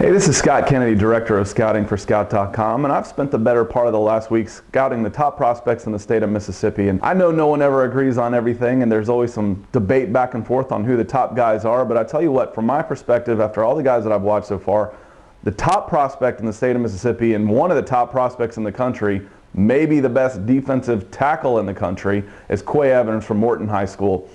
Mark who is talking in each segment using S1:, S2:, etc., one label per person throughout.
S1: Hey, this is Scott Kennedy, Director of Scouting for Scout.com, and I've spent the better part of the last week scouting the top prospects in the state of Mississippi. And I know no one ever agrees on everything, and there's always some debate back and forth on who the top guys are, but I tell you what, from my perspective, after all the guys that I've watched so far, the top prospect in the state of Mississippi and one of the top prospects in the country, maybe the best defensive tackle in the country, is Quay Evans from Morton High School.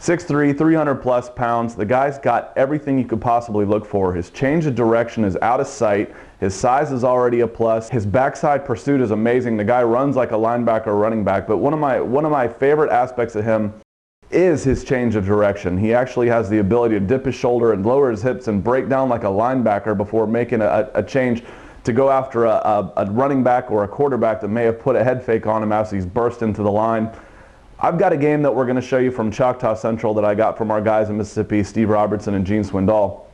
S1: 6'3", 300 plus pounds. The guy's got everything you could possibly look for. His change of direction is out of sight. His size is already a plus. His backside pursuit is amazing. The guy runs like a linebacker or running back, but one of my favorite aspects of him is his change of direction. He actually has the ability to dip his shoulder and lower his hips and break down like a linebacker before making a change to go after a running back or a quarterback that may have put a head fake on him as he's burst into the line. I've got a game that we're going to show you from Choctaw Central that I got from our guys in Mississippi, Steve Robertson and Gene Swindoll.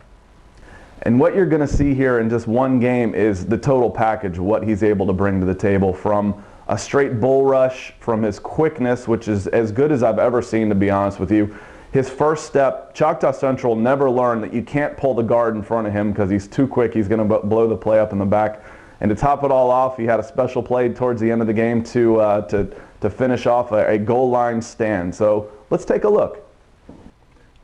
S1: And what you're going to see here in just one game is the total package, what he's able to bring to the table, from a straight bull rush, from his quickness, which is as good as I've ever seen, to be honest with you. His first step, Choctaw Central never learned that you can't pull the guard in front of him because he's too quick. He's going to blow the play up in the back. And to top it all off, he had a special play towards the end of the game to finish off a goal line stand. So let's take a look.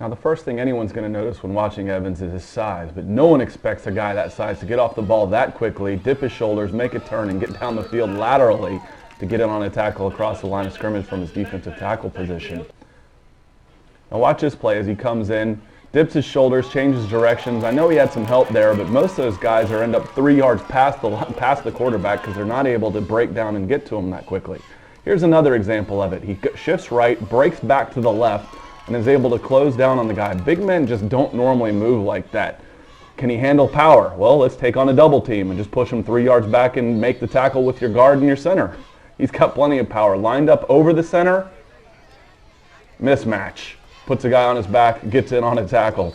S2: Now, the first thing anyone's going to notice when watching Evans is his size, but no one expects a guy that size to get off the ball that quickly, dip his shoulders, make a turn, and get down the field laterally to get in on a tackle across the line of scrimmage from his defensive tackle position. Now watch this play as he comes in, dips his shoulders, changes directions. I know he had some help there, but most of those guys end up 3 yards past the quarterback because they're not able to break down and get to him that quickly. Here's another example of it. He shifts right, breaks back to the left, and is able to close down on the guy. Big men just don't normally move like that. Can he handle power? Well, let's take on a double team and just push him 3 yards back and make the tackle with your guard and your center. He's got plenty of power. Lined up over the center, mismatch. Puts a guy on his back, gets in on a tackle.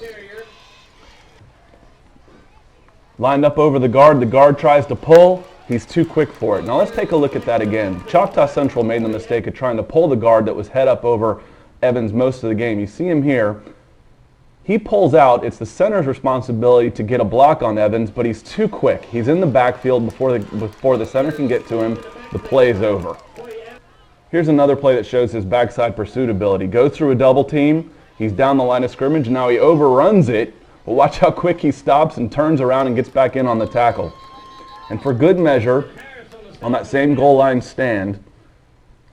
S2: Lined up over the guard tries to pull. He's too quick for it. Now let's take a look at that again. Choctaw Central made the mistake of trying to pull the guard that was head up over Evans most of the game. You see him here. He pulls out. It's the center's responsibility to get a block on Evans, but he's too quick. He's in the backfield before the center can get to him. The play is over. Here's another play that shows his backside pursuit ability. Goes through a double team. He's down the line of scrimmage. Now he overruns it. But watch how quick he stops and turns around and gets back in on the tackle. And for good measure, on that same goal line stand,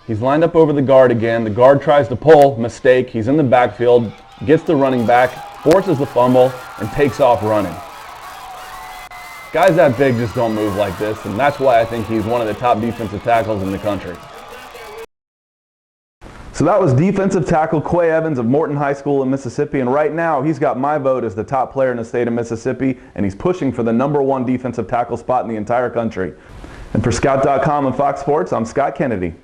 S2: he's lined up over the guard again. The guard tries to pull. Mistake. He's in the backfield. Gets the running back. Forces the fumble and takes off running. Guys that big just don't move like this. And that's why I think he's one of the top defensive tackles in the country.
S1: So that was defensive tackle Quay Evans of Morton High School in Mississippi, and right now he's got my vote as the top player in the state of Mississippi, and he's pushing for the #1 defensive tackle spot in the entire country. And for Scout.com and Fox Sports, I'm Scott Kennedy.